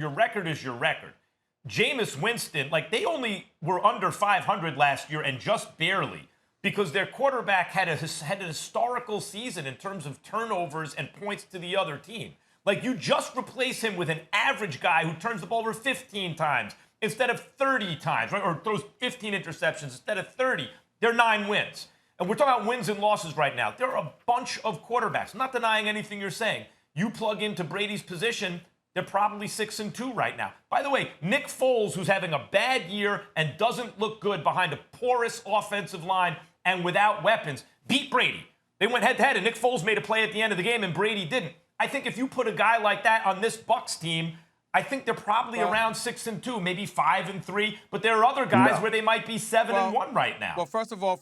Your record is your record. Jameis Winston, like they only were under 500 last year and just barely because their quarterback had an historical season in terms of turnovers and points to the other team. Like you just replace him with an average guy who turns the ball over 15 times instead of 30 times, right? Or throws 15 interceptions instead of 30. They're 9 wins. And we're talking about wins and losses right now. There are a bunch of quarterbacks. I'm not denying anything you're saying. You plug into Brady's position, they're probably 6-2 right now. By the way, Nick Foles, who's having a bad year and doesn't look good behind a porous offensive line and without weapons, beat Brady. They went head-to-head, and Nick Foles made a play at the end of the game, and Brady didn't. I think if you put a guy like that on this Bucs team, I think they're probably around 6-2, maybe 5-3. But there are other guys where they might be 7-1 right now. Well, first of all,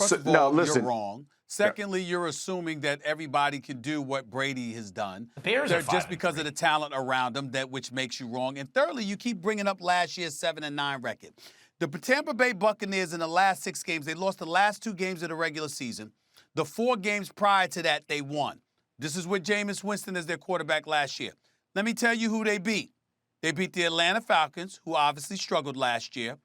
you're wrong. Secondly, you're assuming that everybody can do what Brady has done. The Bears are just because of the talent around them, which makes you wrong. And thirdly, you keep bringing up last year's 7-9 record. The Tampa Bay Buccaneers in the last 6 games, they lost the last 2 games of the regular season. The 4 games prior to that, they won. This is with Jameis Winston as their quarterback last year. Let me tell you who they beat. They beat the Atlanta Falcons, who obviously struggled last year.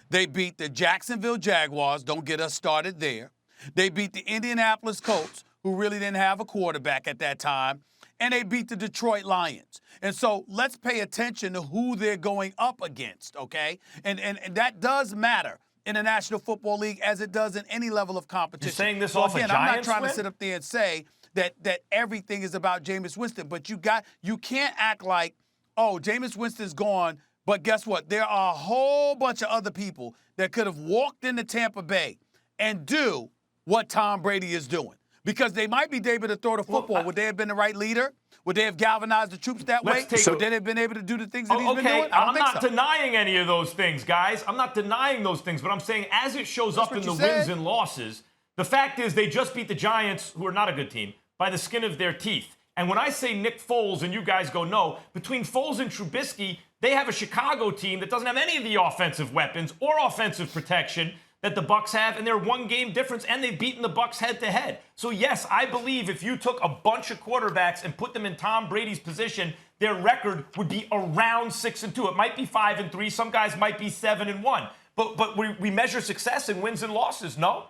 They beat the Jacksonville Jaguars. Don't get us started there. They beat the Indianapolis Colts, who really didn't have a quarterback at that time. And they beat the Detroit Lions. And so let's pay attention to who they're going up against, okay? And that does matter in the National Football League as it does in any level of competition. You're saying this off a Giants I'm not trying win? to sit up there and say that everything is about Jameis Winston, but you can't act like, oh, Jameis Winston's gone, but guess what? There are a whole bunch of other people that could have walked into Tampa Bay and do what Tom Brady is doing. Because they might be able to throw the football. Would they have been the right leader? Would they have galvanized the troops that way? Would they have been able to do the things that he's been doing? I'm not denying any of those things, guys. I'm not denying those things, but I'm saying as it shows up in the wins and losses, the fact is they just beat the Giants, who are not a good team, by the skin of their teeth. And when I say Nick Foles and you guys go no, between Foles and Trubisky, they have a Chicago team that doesn't have any of the offensive weapons or offensive protection that the Bucs have, and they're 1 game difference, and they've beaten the Bucs head-to-head. So, yes, I believe if you took a bunch of quarterbacks and put them in Tom Brady's position, their record would be around 6-2. It might be 5-3. Some guys might be 7-1. But we measure success in wins and losses, no?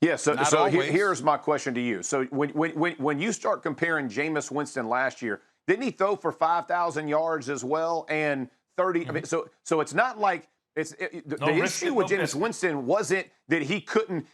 Yeah, so here's my question to you. So when you start comparing Jameis Winston last year, didn't he throw for 5,000 yards as well and 30? I mean, so it's not like the issue with Jameis Winston wasn't that he couldn't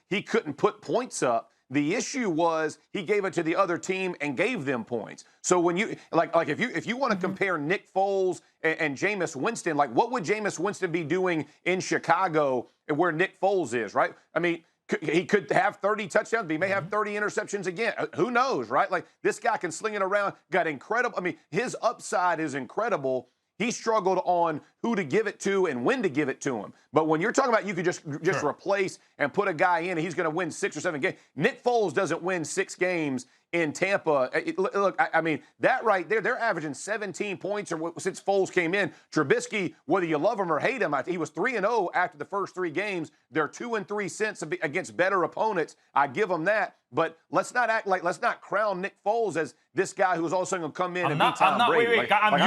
put points up. The issue was he gave it to the other team and gave them points. So when you like if you want to compare Nick Foles and Jameis Winston, like what would Jameis Winston be doing in Chicago where Nick Foles is, right? I mean, he could have 30 touchdowns, but he may have 30 interceptions again. Who knows, right? Like this guy can sling it around, got incredible. I mean, his upside is incredible. He struggled on who to give it to and when to give it to him. But when you're talking about you could just replace and put a guy in and he's going to win 6 or 7 games. Nick Foles doesn't win 6 games in Tampa. Look, I mean, that right there, they're averaging 17 points since Foles came in. Trubisky, whether you love him or hate him, he was 3-0 after the first 3 games. They're 2-3 since against better opponents. I give them that. But let's not crown Nick Foles as this guy who's also going to come in and beat Tom Brady. Wait, I'm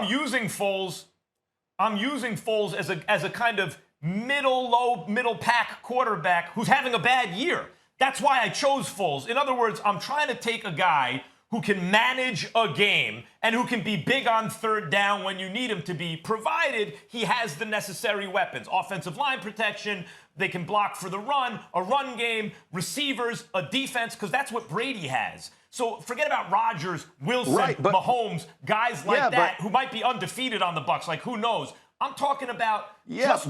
using Foles as a kind of middle pack quarterback who's having a bad year. That's why I chose Foles. In other words, I'm trying to take a guy who can manage a game and who can be big on third down when you need him to be, provided he has the necessary weapons. Offensive line protection, they can block for the run, a run game, receivers, a defense, because that's what Brady has. So forget about Rodgers, Wilson, Mahomes, guys like that who might be undefeated on the Bucs. Like, who knows? I'm talking about Max,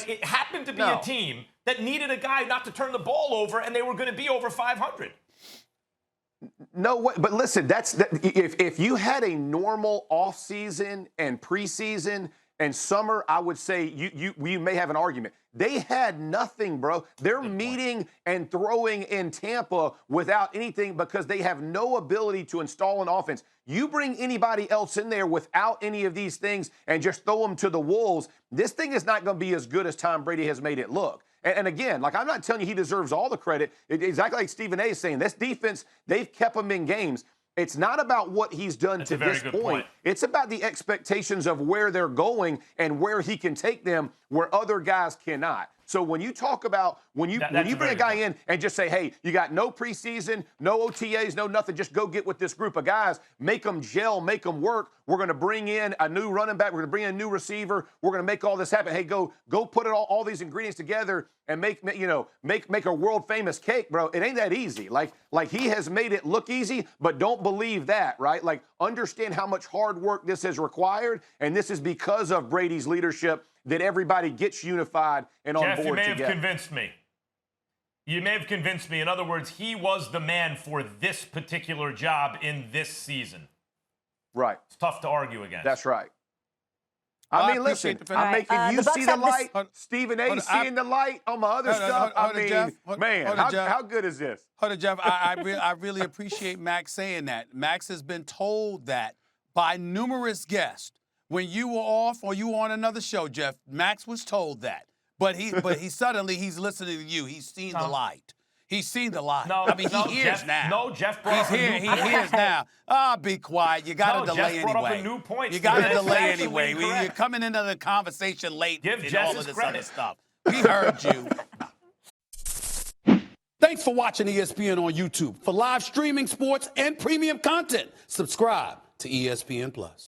it happened to be a team that needed a guy not to turn the ball over, and they were going to be over 500. No way. But listen, if you had a normal offseason and preseason and summer, I would say you may have an argument. They had nothing, bro. They're meeting and throwing in Tampa without anything because they have no ability to install an offense. You bring anybody else in there without any of these things and just throw them to the wolves, this thing is not going to be as good as Tom Brady has made it look. And again, like I'm not telling you he deserves all the credit. Exactly like Stephen A is saying, this defense, they've kept him in games. It's not about what he's done to this point. It's about the expectations of where they're going and where he can take them where other guys cannot. So when you talk about when you bring a guy in and just say, hey, you got no preseason, no OTAs, no nothing, just go get with this group of guys, make them gel, make them work. We're going to bring in a new running back. We're going to bring in a new receiver. We're going to make all this happen. Hey, go put all these ingredients together and make a world famous cake, bro. It ain't that easy. Like he has made it look easy, but don't believe that, right? Like understand how much hard work this has required, and this is because of Brady's leadership that everybody gets unified and on board together. Jeff, you may have convinced me. You may have convinced me. In other words, he was the man for this particular job in this season. Right. It's tough to argue against. That's right. I mean, listen, I'm making you see the light. Stephen A. seeing the light on my other stuff. How good is this? Hold on, Jeff. I really appreciate Max saying that. Max has been told that by numerous guests. When you were off or you were on another show, Jeff, Max was told that. But he suddenly he's listening to you. He's seen the light. He's seen the light. No, I mean, he hears Jeff, now. No, Jeff brought He's up here. a new He hears now. Be quiet. You got to delay Jeff brought anyway. Up a new point. You got to That's delay actually anyway. incorrect. You're coming into the conversation late. Give and Jeff all his of this credit. other stuff. We heard you. Thanks for watching ESPN on YouTube. For live streaming sports and premium content, subscribe to ESPN Plus.